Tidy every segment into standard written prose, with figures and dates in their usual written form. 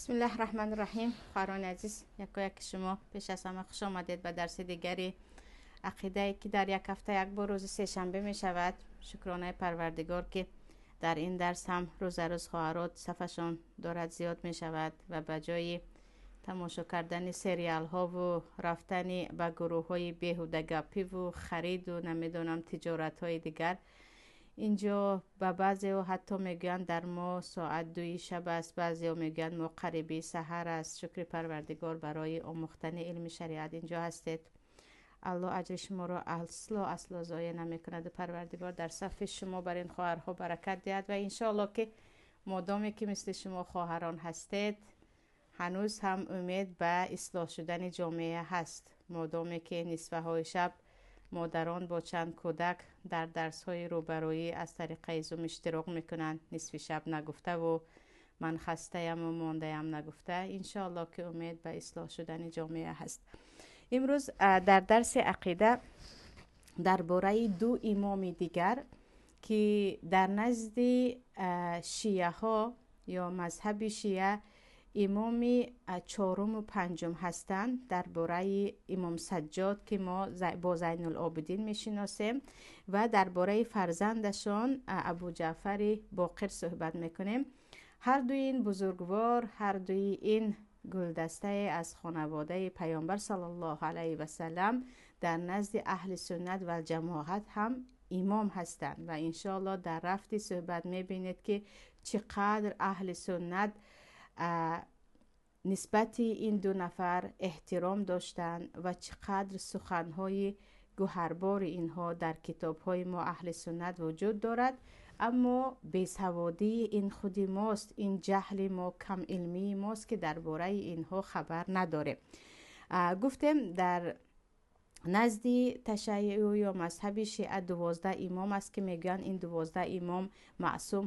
بسم الله الرحمن الرحیم. خواهران عزیز، یک شما پیش از همه خوش آمدید به درس دیگری عقیده که در یک هفته یک بار روز سه شنبه می شود. شکرانه پروردگار که در این درس هم روز خواهرات صفحشان دارد زیاد می شود و به جای تماشا کردن سریال ها و رفتن به گروه های بیهوده گپی و خرید و نمیدونم تجارت های دیگر، اینجا به بعضی ها حتی میگویند در ما ساعت 2 شب است، بعضی ها میگویند ما قریبی سحر است. شکر پروردگار برای آموختن علم شریعت اینجا هستید. الله اجر شما را اصلا ضایع نمیکند. پروردگار در صف شما بر این خواهرها برکت دهد و انشاءالله که مادامی که مثل شما خواهران هستید هنوز هم امید به اصلاح شدن جامعه هست. مادامی که نصفه های شب مادران با چند کودک در درس های روبرویی از طریق زوم اشتراک میکنند، نصف شب نگفته و من خسته ام و مانده ام نگفته، انشاءالله که امید به اصلاح شدن جامعه هست. امروز در درس عقیده درباره دو امام دیگر که در نزد شیعه ها یا مذهب شیعه امام چهارم و پنجم هستند، درباره امام سجاد که ما با زین العابدین میشناسیم و درباره فرزندشان ابو جعفر باقر صحبت میکنیم. هر دوی این بزرگوار، هر دوی این گلدسته از خانواده پیامبر صلی الله علیه و سلم در نزد اهل سنت و جماعت هم امام هستند و انشاءالله در رفت صحبت میبینید که چقدر اهل سنت نسبت این دو نفر احترام داشتند و چقدر سخنهای گوهربار اینها در کتابهای ما اهل سنت وجود دارد. اما بیسوادی این خودی ماست، این جهل ما، کم علمی ماست که درباره اینها خبر نداره. گفتیم در نزد تشیع یا مذهب شیعه 12 امام است که میگن این 12 امام معصوم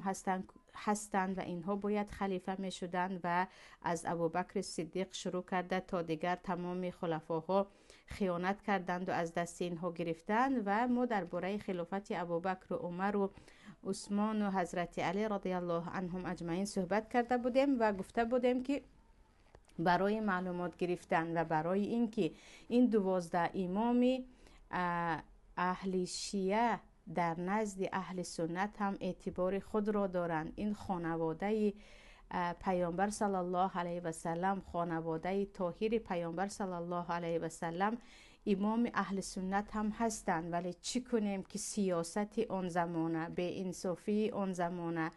هستند و اینها باید خلیفه می شدند و از ابوبکر صدیق شروع کرده تا دیگر تمام خلفاها خیانت کردند و از دست اینها گرفتند و ما درباره خلافت ابوبکر و عمر و عثمان و حضرت علی رضی الله عنهم اجمعین صحبت کرده بودیم و گفته بودیم که برای معلومات گرفتن و برای اینکه این 12 امام اهل شیعه در نزد اهل سنت هم اعتبار خود را دارند، این خانواده پیامبر صلی الله علیه و سلم، خانواده طاهر پیامبر صلی الله علیه و سلم امام اهل سنت هم هستند، ولی چی کنیم که سیاست آن زمانه، به انصافی آن زمانه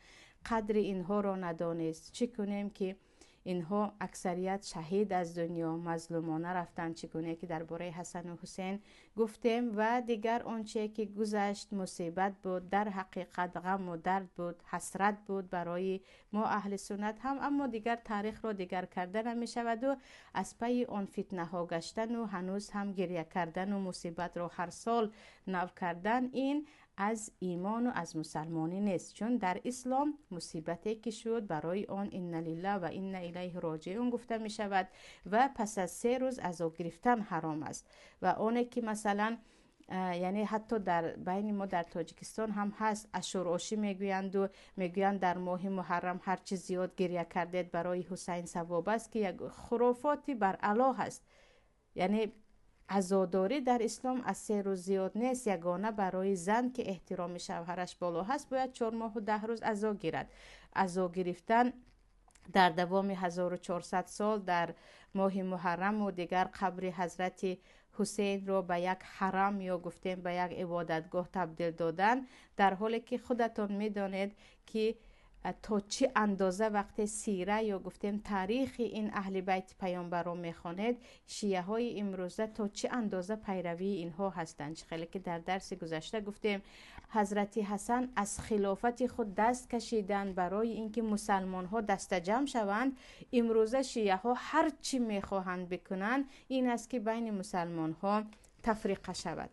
قدر اینها را ندانست. چی کنیم که اینها اکثریت شهید از دنیا مظلومانه رفتن، چگونه که درباره حسن و حسین گفتیم و دیگر آنچه که گذشت مصیبت بود، در حقیقت غم و درد بود، حسرت بود برای ما اهل سنت هم، اما دیگر تاریخ را دیگر کردن نمی شود و از پی آن فتنه ها گشتن و هنوز هم گریه کردن و مصیبت را هر سال نو کردن، این از ایمان و از مسلمانی نیست. چون در اسلام مصیبتی که شد برای آن ان لله و ان الیه راجعون گفته می شود و پس از 3 روز عزا گرفتن حرام است. و آنه که مثلا یعنی حتی در بین ما در تاجیکستان هم هست، اشوراشی میگویند و میگویند در ماه محرم هر چی زیاد گریه کردید برای حسین ثواب است، که یک خرافاتی بر علا هست. یعنی عزاداری در اسلام از 3 روز زیاد نیست، یگانه برای زن که احترام شوهرش بالا هست باید 4 ماه و 10 روز عزا گیرد. عزا گرفتن در دوام 1400 سال در ماه محرم و دیگر قبر حضرت حسین رو به یک حرم یا گفتیم به یک عبادتگاه تبدیل دادن، در حالی که خودتون میدانید که تا چه اندازه وقت سیره یا گفتیم تاریخ این اهل بیت پیامبر رو میخوانید، شیعه های امروزه تا چه اندازه پیروی اینها هستند. خیلی که در درس گذشته گفتیم حضرت حسن از خلافت خود دست کشیدن برای اینکه مسلمان ها دست جمع شوند. امروزه شیعه ها هر چی میخواهند بکنند این است که بین مسلمان ها تفریقه شود.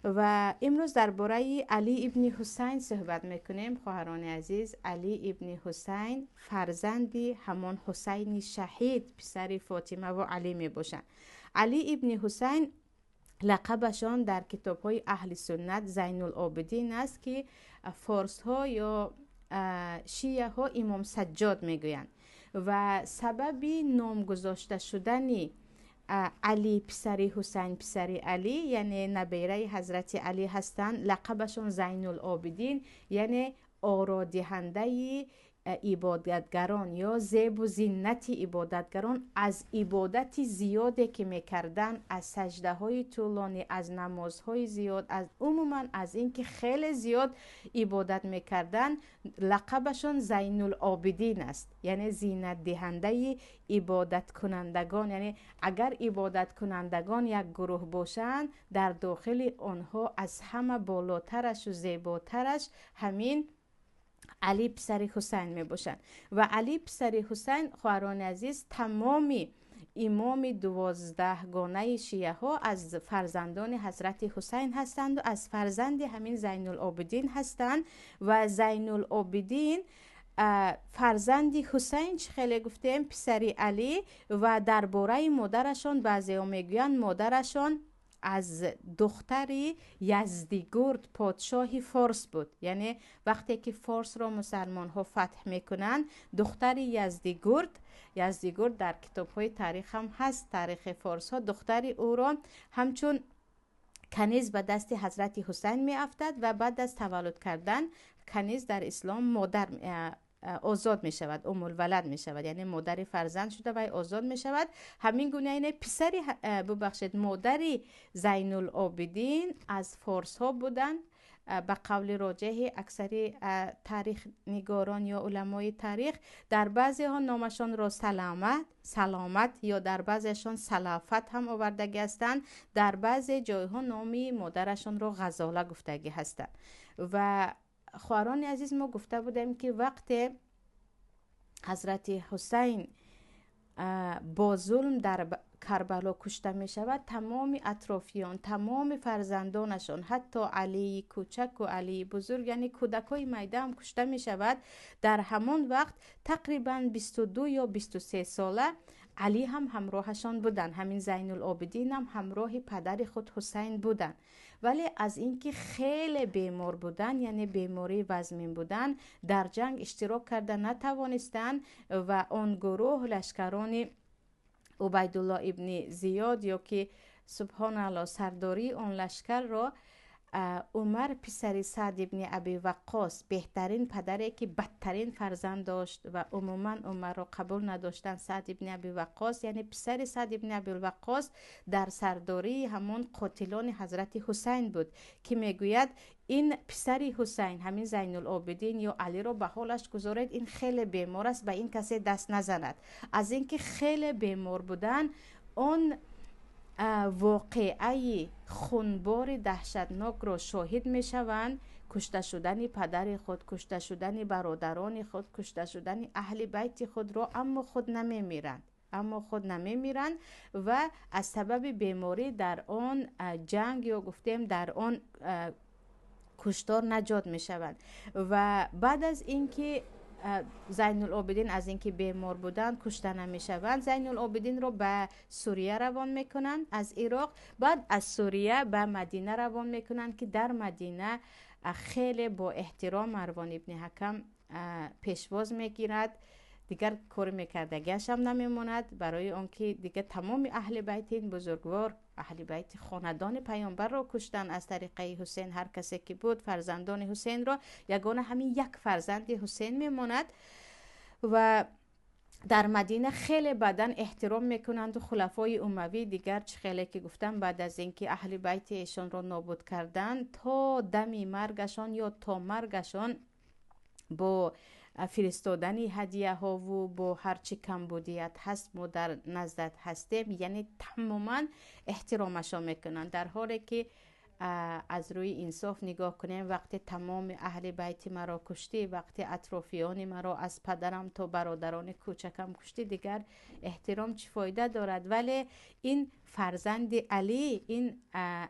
و امروز درباره علی ابن حسین صحبت میکنیم. خواهران عزیز، علی ابن حسین فرزندی همان حسین شهید پسر فاطمه و علی می باشند. علی ابن حسین لقبشان در کتاب های اهل سنت زین العابدین است که فارس ها یا شیعه ها امام سجاد میگویند و سببی نام گذاشته شدن علی پسری حسین پسری علی، یعنی نبیره حضرت علی هستند. لقبشون زین العابدین، یعنی آرادهنده عبادتگران یا زیب و زینت عبادتگران. از عبادت زیاده که میکردن، از سجده های طولانی، از نمازهای زیاد، از عموما از اینکه خیلی زیاد عبادت میکردن، لقبشون زین العابدین است، یعنی زینت دهنده عبادت کنندگان. یعنی اگر عبادت کنندگان یک گروه باشند، در داخل آنها از همه بالاترش و زیباترش همین علی پسر حسین می باشند. و علی پسر حسین، خواهران عزیز، تمامی امام 12 گانه شیعه ها از فرزندان حضرت حسین هستند و از فرزند همین زین العابدین هستند. و زین العابدین فرزند حسین چه خیلی گفتیم پسری علی. و درباره مادرشان بعضی ها میگویند مادرشان از دختری یزدیگرد پادشاه فارس بود. یعنی وقتی که فارس را مسلمان ها فتح میکنند، دختری یزدیگرد در کتاب های تاریخ هم هست، تاریخ فارس ها، دختری او را همچون کنیز به دست حضرت حسین می افتد و بعد از تولد کردن کنیز در اسلام مادر آزاد می شود، الولد می شود، یعنی مادر فرزند شده و آزاد می شود. همین گونه اینه پسری مادری زین العابدین از فارس ها بودن. به قول راجح اکثر تاریخ نگاران یا علمای تاریخ، در بعضی ها نامشان را سلامت یا در بعضیشان سلافت هم آوردگی هستند. در بعضی جای ها نامی مادرشان را غزاله گفتگی هستند. و خواهران عزیز، ما گفته بودیم که وقت حضرت حسین با ظلم در کربلا کشته می شود، تمام اطرافیان، تمام فرزندانشان، حتی علی کوچک و علی بزرگ، یعنی کودکای میده هم کشته می شود. در همان وقت تقریبا 22 یا 23 ساله علی هم همراهشان بودن. همین زین العابدین هم همراه پدر خود حسین بودن. ولی از اینکه خیلی بیمار بودن، یعنی بیماری وزمین بودن، در جنگ اشتراک کرده نتوانستند و آن گروه لشکران عبیدالله ابن زیاد یا که سبحان الله سرداری آن لشکر را عمر پسر سعد ابن ابی وقاص، بهترین پدری که بدترین فرزند داشت و عموما عمر را قبول نداشتن، سعد ابن ابی وقاص یعنی پسر سعد ابن ابی وقاص، در سرداری همون قاتلان حضرت حسین بود که میگوید این پسر حسین همین زین العابدین یا علی را به حالش گذارید، این خیلی بیمار است، به این کسی دست نزند. از اینکه خیلی بیمار بودن، اون واقعه خونبار دهشتناک را شاهد می شوند. کشته شدن پدر خود، کشته شدن برادران خود، کشته شدن اهل بیت خود را، اما خود نمی میرند و از سبب بیماری در آن جنگ یا گفتیم در آن کشتار نجات می شوند. و بعد از اینکه زین العابدین از اینکه بیمار بودند کشته نمی شوند، زین العابدین رو به سوریه روان میکنند از عراق. بعد از سوریه به مدینه روان میکنند که در مدینه خیلی با احترام مروان ابن حکم پیشواز میگیرد، دیگر کار میکردگیش هم نمیموند، برای آنکه دیگه تمام اهل بیت این بزرگوار، اهل بیت خاندان پیامبر را کشتن از طریق حسین. هر کسی که بود فرزندان حسین را، یگانه همین یک فرزند حسین میماند. و در مدینه خیلی بدن احترام میکنند و خلفای اموی دیگر چه خیلی که گفتم بعد از اینکه اهل بیت ایشان را نابود کردن تا دم مرگشان یا تا مرگشان با فرستادن هدیه ها و با هرچی کمبودیت هست ما در نزدت هستیم، یعنی تماما احترامشان میکنن. در حالی که از روی انصاف نگاه کنیم، وقتی تمام اهل بیت مرا کشتی، وقتی اطرافیان مرا از پدرم تا برادران کوچکم کشتی، دیگر احترام چه فایده دارد؟ ولی این فرزند علی، این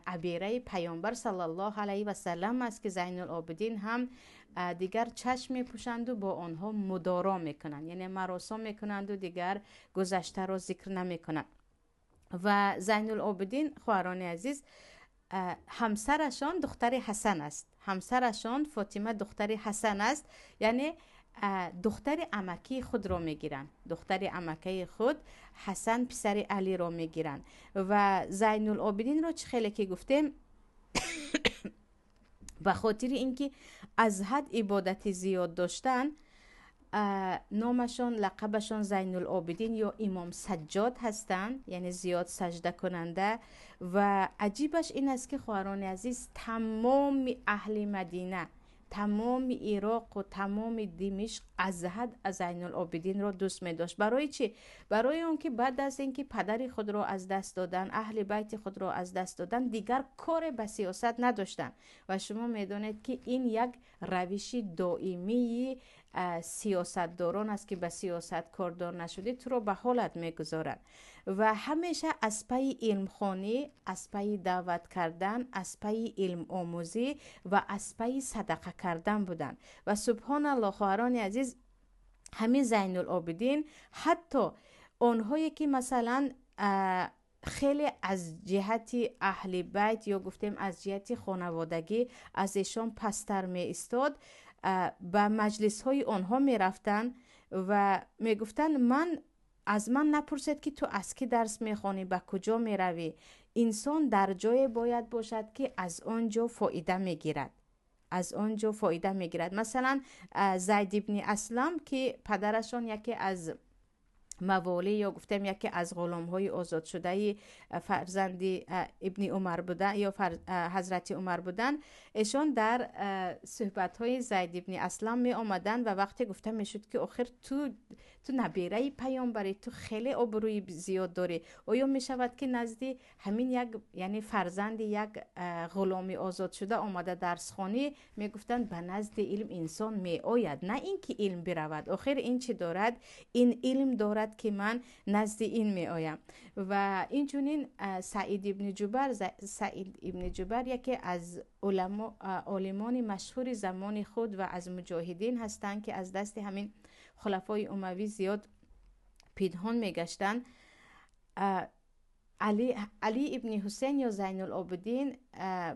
عبیره پیامبر صلی الله علیه و سلم است که زین العابدین هم دیگر چشم میپوشند و با آنها مدارا میکنند، یعنی مراسم میکنند و دیگر گذشته را ذکر نمیکنند. و زین العابدین خواهران عزیز، همسرشان دختر حسن است، همسرشان فاطمه دختر حسن است. یعنی دختر عمکی خود را میگیرن، دختر عمکی خود حسن پسر علی را میگیرن و زین العابدین را چه خیلی که گفتیم به خاطر اینکه از حد عبادت زیاد داشتن نامشان لقبشان زین العابدین یا امام سجاد هستند، یعنی زیاد سجده کننده. و عجیبش این است که خواهران عزیز تمام اهل مدینه، تمام عراق و تمام دمشق از حد از زین العابدین را دوست می داشت. برای چی؟ برای اون که بعد از اینکه پدر خود را از دست دادن، اهل بیت خود را از دست دادن، دیگر کار به سیاست نداشتن و شما میدونید که این یک روش دائمی سیاستداران است که به سیاست کاردار نشده تو رو به حالت میگذارن و همیشه از پی علم خوانی، از پی دعوت کردن، از پی علم آموزی و از پی صدقه کردن بودن. و سبحان الله خواهران عزیز همین زین العابدین حتی اونهایی که مثلا خیلی از جهت اهل بیت یا گفتیم از جهت خانوادگی از ایشان پستر می استاد، به مجلس های آنها می رفتن و می گفتن از من نپرسید که تو از کی درس می خوانی، به کجا می روی. انسان در جای باید باشد که از آنجا فایده می گیرد، از آنجا فایده می گیرد. مثلا زید ابن اسلم که پدرشان یکی از موالی یا گفتم یکی از غلام های آزاد شده فرزند ابن عمر بودن یا حضرت عمر بودن، ایشان در صحبت های زید ابن اسلم می آمدن و وقتی گفتم می شد که آخر تو نبیره پیامبری، تو خیلی آبروی زیاد داری، آیا می شود که نزدی همین یک یعنی فرزند یک غلام آزاد شده آمده درس خوانی؟ می گفتن به نزد علم انسان می آید، نه اینکه علم برود. آخر این چی دارد؟ این علم دارد که من نزد این می آیم. و اینچنین سعید ابن جبر یکی از علمان مشهور زمان خود و از مجاهدین هستند که از دست همین خلفای اموی زیاد پنهان می گشتن. علی ابن حسین یا زین العابدین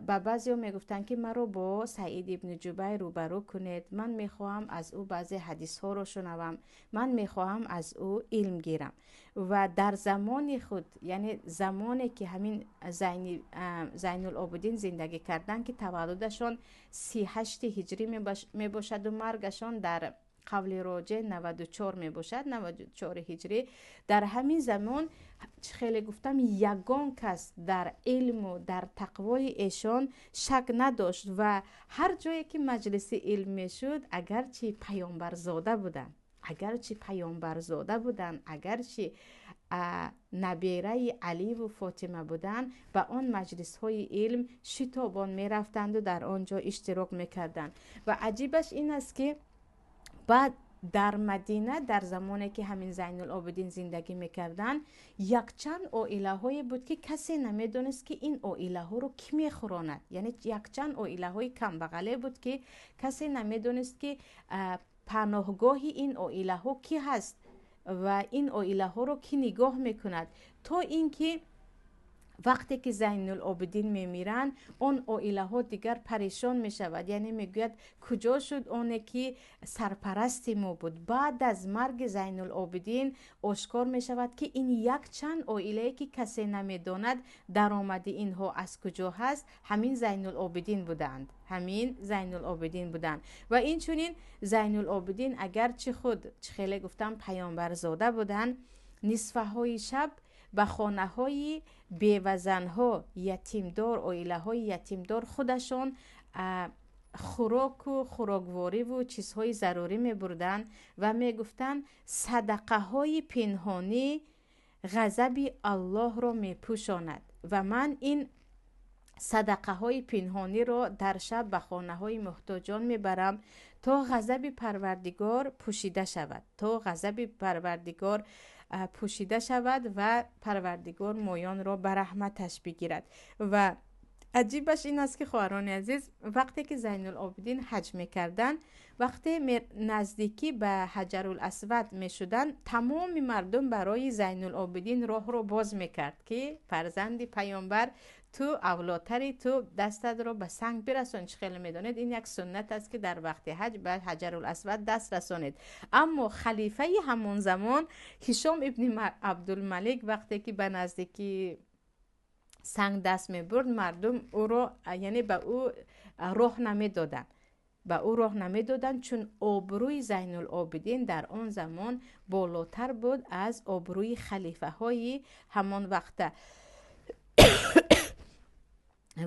به بعضی می گفتن که مرا با سعید ابن جبیر روبرو کنید، من می خواهم از او بعضی حدیث ها رو شنوم، من می خواهم از او علم گیرم. و در زمان خود یعنی زمانی که همین زین العابدین زندگی کردن که تولدشان 38 هجری می باشد و مرگشان در قول راجع 94 می باشد، 94 هجری. در همین زمان خیلی گفتم یگان کس در علم و در تقوای ایشان شک نداشت و هر جایی که مجلس علم می شد اگرچه پیامبرزاده بودن، اگرچه نبیره علی و فاطمه بودن، به آن مجلس های علم شتابان می رفتند و در آنجا اشتراک می کردند. و عجیبش این است که بعد در مدینه در زمانی که همین زین العابدین زندگی میکردن یک چند عائله های بود که کسی نمیدونست که این عائله ها رو کی میخوراند. یعنی یک چند عائله های کم بغله بود که کسی نمیدونست که پناهگاه این عائله ها کی هست و این عائله ها رو کی نگاه میکند، تا اینکه وقتی که زین العابدین میمیرن اون عائله ها دیگر پریشان میشود، یعنی میگوید کجا شد اونه که سرپرست ما بود. بعد از مرگ زین العابدین آشکار میشود که این یک چند عائله که کسی نمیداند درآمد اینها از کجا هست، همین زین العابدین بودند. و این چنین زین العابدین اگرچه خود خیلی گفتم پیامبرزاده بودند، نصفه های شب به خانه های بیوزنها یتیمدار، عائله های یتیمدار خودشان خوراک و خوراکواری و چیزهای ضروری می بردن و می گفتن صدقه های پنهانی غضب الله را می پوشاند و من این صدقه های پنهانی را در شب به خانه های محتاجان می برم تا غضب پروردگار پوشیده شود و پروردگار مایان را به رحمتش بگیرد. و عجیبش این است که خواهران عزیز وقتی که زین العابدین حج میکردن، وقتی نزدیکی به حجر الاسود میشدن، تمام مردم برای زین العابدین راه رو باز میکرد که فرزند پیامبر تو اولاتری تو دستت رو به سنگ برسون. چه خیلی میدونید این یک سنت است که در وقت حج به حجر الاسود دست رسونید. اما خلیفه همون زمان هشام ابن عبدالملک وقتی که به نزدیکی سنگ دست میبرد، مردم او رو یعنی به او راه نمیدادن، به او راه نمیدادن، چون آبروی زین العابدین در آن زمان بالاتر بود از آبروی خلیفه های همان وقت.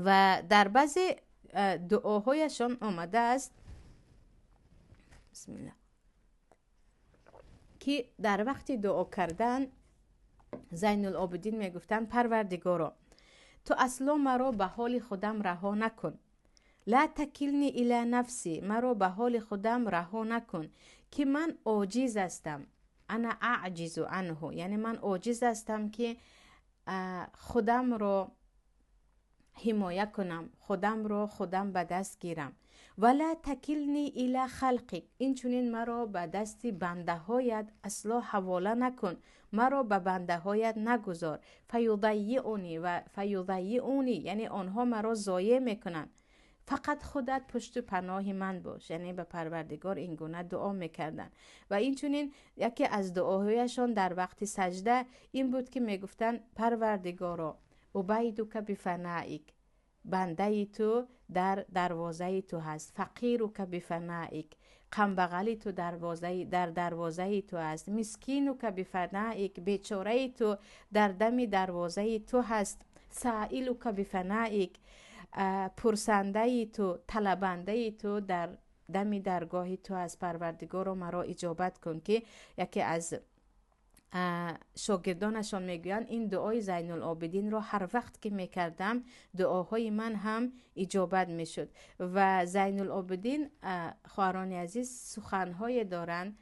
و در بعضی دعاهایشان آمده است بسم الله که در وقت دعا کردن زین العابدین میگفتن پروردگارا تو اصلا مرا به حال خودم رها نکن، لا تکلنی الی نفسی، مرا به حال خودم رها نکن که من عاجز هستم، انا اعجز عنه، یعنی من عاجز هستم که خودم رو حمایه کنم، خودم رو خودم به دست گیرم. ولا تکلنی الی خلقی، این چونین مرا به دست بنده هایت اصلا حواله نکن، مرا به بنده هایت نگذار. فیضیعونی و فیضیعونی، یعنی آنها مرا ضایع میکنن، فقط خودت پشت پناه من باش. یعنی به پروردگار این گونه دعا میکردن. و این چونین یکی از دعاهایشان در وقت سجده این بود که میگفتن پروردگارا عبیدک بفنائک، بنده تو در دروازه تو هست، فقیرک بفنائک، غم بغل تو در دروازه تو هست، مسکینک بفنائک، بیچاره تو در دم دروازه تو هست، سائلک بفنائک، پرسنده تو طلبنده تو در دم درگاه تو از. پروردگار رو مرا اجابت کن. که یکی از شاگردانشان میگویند این دعای زین العابدین رو هر وقت که میکردم دعاهای من هم اجابت میشد. و زین العابدین خواهران عزیز سخنهای دارند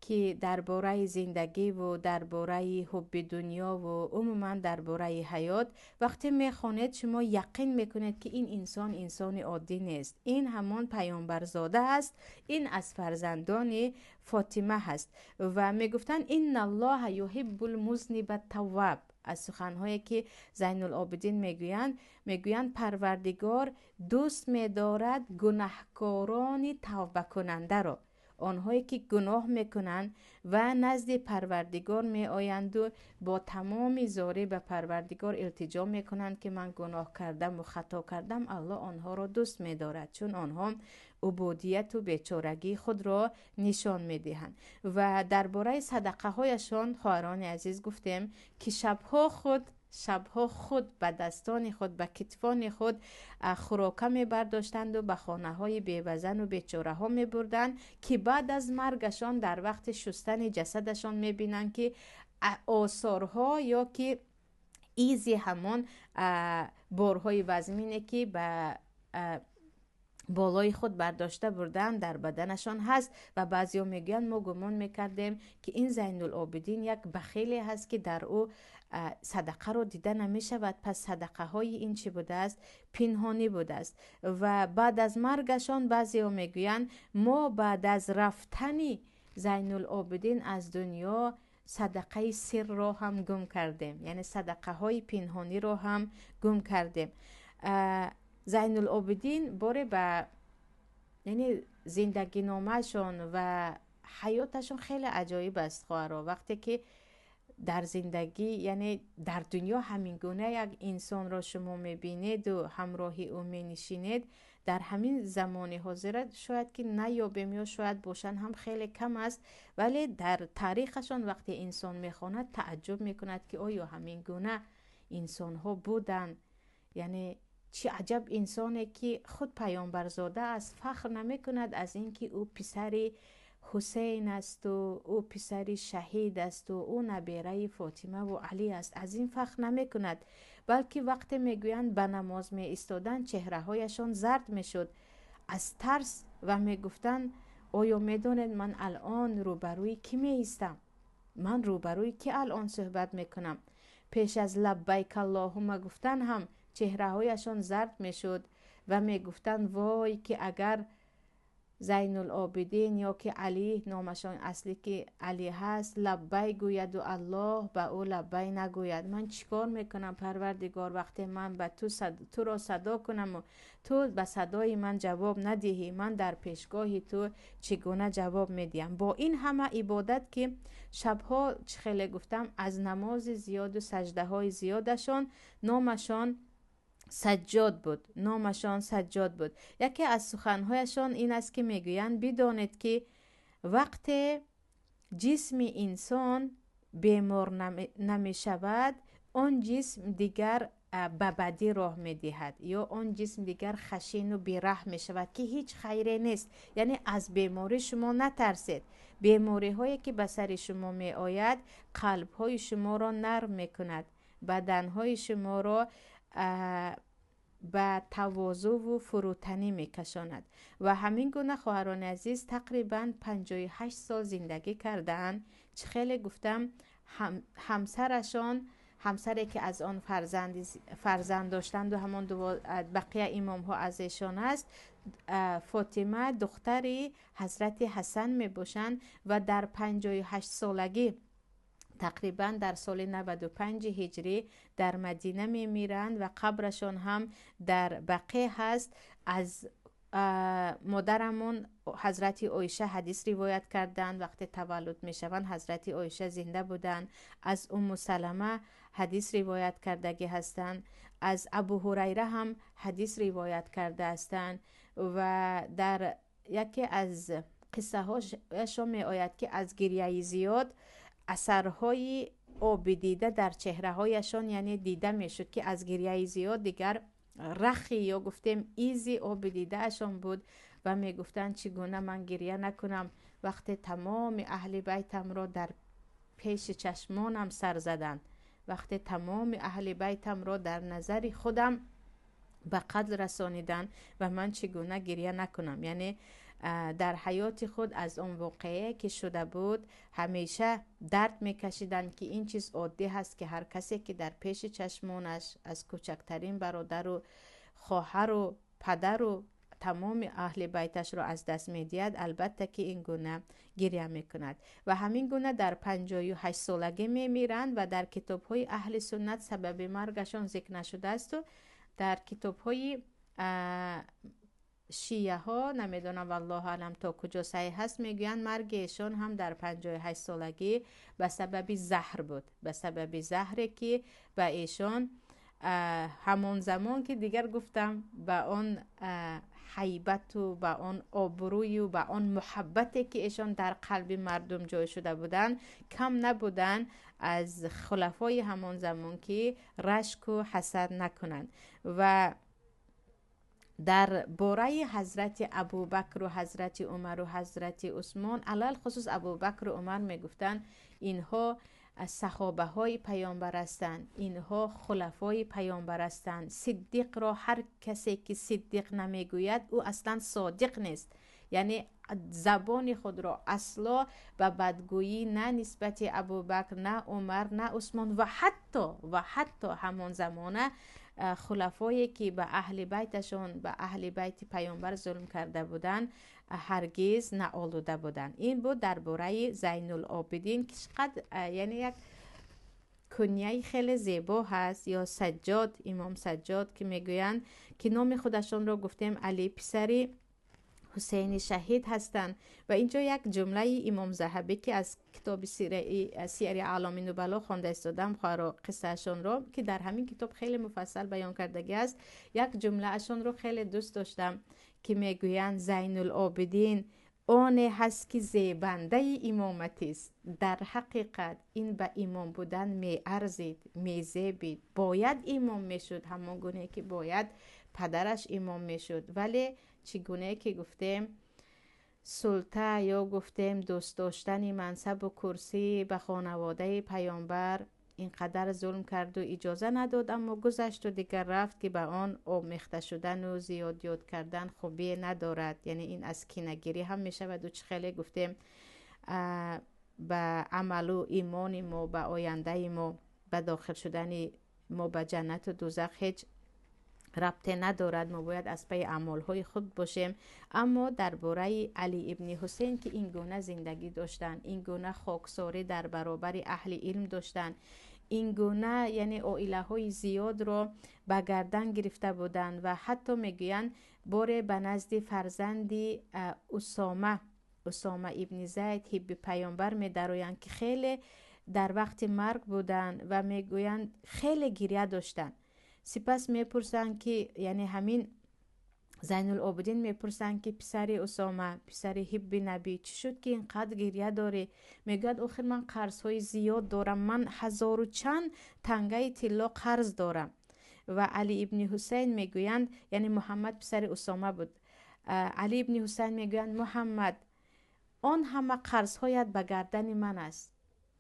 که درباره زندگی و درباره حب دنیا و عموما درباره حیات وقتی میخونید شما یقین میکنید که این انسان عادی نیست، این همان پیامبرزاده است، این از فرزندان فاطمه هست. و میگفتن ان الله یحب المذنب التواب، از سخنهایی که زین العابدین میگویند پروردگار دوست می‌دارد گناهکاران توبه کننده را، آنهایی که گناه میکنند و نزد پروردگار می آیند و با تمام زاری به پروردگار التجا میکنند که من گناه کردم و خطا کردم، الله آنها را دوست می‌دارد، چون آنها عبودیت و بیچارگی خود را نشان میدهند. و درباره صدقه هایشان خواهران عزیز گفتیم که شبها خود به دستان خود به کتفان خود خوراکه می برداشتند و به خانه های بیوزن و بیچاره ها می بردند که بعد از مرگشان در وقت شستن جسدشان می بینند که آثارها یا که ایزی همون بارهای وزمینه که به بالای خود برداشته بردن در بدنشان هست. و بعضی ها میگن ما گمان میکردیم که این زین العابدین یک بخیلی هست که در او صدقه رو دیده نمی شود، پس صدقه های این چی بوده است؟ پنهانی بوده است. و بعد از مرگشان بعضی ها میگوین ما بعد از رفتن زین العابدین از دنیا صدقه سر را هم گم کردیم، یعنی صدقه های پنهانی را هم گم کردیم. زین العابدین باره به یعنی زندگی نامه‌شون و حیاتشون خیلی عجایب است خواهرها. وقتی که در زندگی یعنی در دنیا همین گونه یک انسان را شما میبینید و همراهی او مینشینید، در همین زمان حاضر شاید که نیابیم یا شاید باشن هم خیلی کم است، ولی در تاریخشان وقتی انسان میخواند تعجب میکند که آیا همین گونه انسان ها بودن. یعنی چه عجب انسانی که خود پیامبرزاده است، فخر نمی کند از اینکه او پسر حسین است و او پسر شهید است و او نبیره فاطمه و علی است، از این فخر نمی کند، بلکه وقتی میگویند به نماز می ایستادن چهره هایشان زرد می شد از ترس و می گفتند آیا می دانید من الان روبروی کی می ایستم؟ من روبروی کی الان صحبت می کنم؟ پیش از لبیک اللهم گفتن هم چهره هایشان زرد می شد و می گفتن وای که اگر زین العابدین یا که علی نامشان اصلی که علی هست لبی گوید و الله به او لبی نگوید. من چیکار میکنم پروردگار وقتی من به تو را صدا کنم و تو به صدای من جواب ندهی؟ من در پیشگاه تو چگونه جواب میدیم؟ با این همه عبادت که شبها خیلی گفتم از نماز زیاد و سجده های زیادشان نامشان سجاد بود. یکی از سخنهایشان این است که میگویند بدانید که وقت جسم انسان بیمار نمی شود، آن جسم دیگر به بدی راه می دهد یا آن جسم دیگر خشین و بی‌رحم می شود که هیچ خیری نیست. یعنی از بیماری شما نترسید. بیماری هایی که به سر شما می آید قلب های شما را نرم می کند، بدن های شما را به تواضع و فروتنی می کشاند. و همین گونه خواهران عزیز تقریبا 58 سال زندگی کردن. چه خیلی گفتم همسری که از آن فرزند داشتند و همان بقیه امام ها از ایشان است، فاطمه دختری حضرت حسن می باشند و در 58 سالگی تقریبا در سال 95 هجری در مدینه می میرند و قبرشان هم در بقیع هست. از مادرمون حضرت عایشه حدیث روایت کردند وقتی تولد می شوند حضرت عایشه زنده بودند. از ام سلمه حدیث روایت کردگی هستند. از ابو هریره هم حدیث روایت کرده هستند. و در یکی از قصه هاشون می آید که از گریه زیاد اثرهای آب دیده در چهره هایشان یعنی دیده می شد که از گریه زیاد دیگر رخی یا گفتیم ایزی آب دیده اشان بود و می گفتن چگونه من گریه نکنم وقتی تمام اهل بیتم را در پیش چشمانم سر زدن، وقتی تمام اهل بیتم را در نظر خودم به قتل رسانیدن و من چگونه گریه نکنم. یعنی در حیات خود از اون واقعه که شده بود همیشه درد میکشیدن که این چیز عادی هست که هر کسی که در پیش چشمانش از کوچکترین برادر و خواهر و پدر و تمام اهل بیتش را از دست میدهد البته که این گونه گریه میکند. و همین گونه در 58 سالگی میمیرند و در کتاب های اهل سنت سبب مرگشان ذکر نشده است و در کتاب های شیعه ها نمیدونم والله علم تا کجا صحیح هست میگویند مرگ ایشان هم در 58 سالگی به سبب زهر بود، به سبب زهری که به ایشان همون زمان که دیگر گفتم به آن حیبت و به آن آبروی و به آن محبتی که ایشان در قلب مردم جای شده بودن کم نبودن از خلفای همون زمان که رشک و حسد نکنند. و در باره حضرت ابوبکر و حضرت عمر و حضرت عثمان علل خصوص ابوبکر و عمر میگفتن اینها صحابه های پیامبر هستند، اینها خلفای پیامبر هستند. صدیق را هر کسی که صدیق نمیگوید او اصلا صادق نیست. یعنی زبان خود را اصلا به بدگویی نه نسبت ابوبکر نه عمر نه عثمان و حتی همان زمانه خلفایی که به اهل بیتشون به اهل بیت پیامبر ظلم کرده بودند هرگز نآلوده بودند. این بود درباره زین العابدین که چقدر یعنی یک کنیه خیلی زیبا هست. یا سجاد، امام سجاد که میگویند که نام خودشون را گفتیم علی پسری حسین شهید هستند. و اینجا یک جمله امام ذهبی که از کتاب سیر اعلام نبلا خوانده استادم خواهر قصه اشون رو که در همین کتاب خیلی مفصل بیان کردگی است، یک جمله اشون رو خیلی دوست داشتم که میگویند زین العابدین آنی هست که زیبنده امامتی است. در حقیقت این به امام بودن می ارزید، می زیبید، باید امام می شد همون گونه که باید پدرش امام می شد. ولی چگونه که گفتیم سلطه یا گفتیم دوست داشتن منصب و کرسی به خانواده پیامبر اینقدر ظلم کرد و اجازه نداد، اما گذشت و دیگر رفت که به آن آمیخته شدن و زیاد یاد کردن خوبی ندارد. یعنی این از کینه‌گیری هم می شود و چه خیلی گفتیم به عمل و ایمان ما به آینده ما به داخل شدن ما به جنت و دوزخ هیچ ربطی ندارد، ما باید از پی اعمالهای خود باشیم. اما درباره علی ابن حسین که این گونه زندگی داشتن، این گونه خاکساری در برابر اهل علم داشتن، این گونه یعنی عائله های زیاد رو به گردن گرفته بودند و حتی میگویند باره به نزد فرزندی اسامه ابن زید حب پیامبر می درویند که خیلی در وقت مرگ بودند و میگویند خیلی گریه داشتند. سپس میپرسند که یعنی همین زین العابدین میپرسند که پسر اسامه، پسر حب نبی، چی شد که اینقدر گریه داری؟ میگوید آخر من قرض های زیاد دارم، من 1000 و چند تنگه طلا قرض دارم. و علی ابن حسین میگویند، یعنی محمد پسر اسامه بود، علی ابن حسین میگویند محمد آن همه قرض هایت به گردن من است،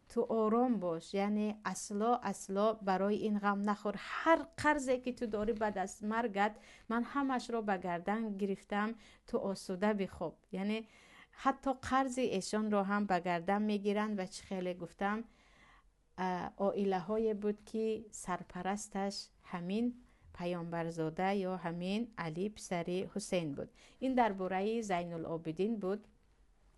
تو آرام باش، یعنی اصلا برای این غم نخور. هر قرضی که تو داری بعد از مرگت من همش رو به گردن گرفتم، تو آسوده بخواب. یعنی حتی قرض ایشان رو هم به گردن میگیرن. و چه خیلی گفتم عائله های بود که سرپرستش همین پیامبرزاده یا همین علی پسر حسین بود. این درباره زین العابدین بود.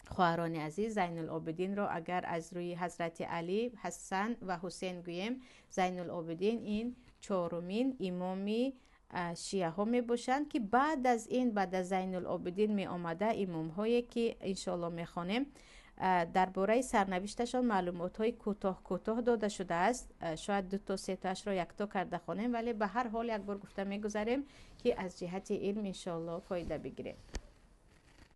خواهران عزیز، زین العابدین را اگر از روی حضرت علی، حسن و حسین گوییم، زین العابدین این چهارمین امامی شیعه ها می باشند که بعد از زین العابدین می آمده امام هایی که انشاءالله می خوانیم. درباره سرنوشتشان معلومات های کوتاه داده شده است، شاید 2 تا 3 تاش را یکتا کرده خوانیم، ولی به هر حال یک بار گفته می گذاریم که از جهت علم انشاءالله فایده بگیریم.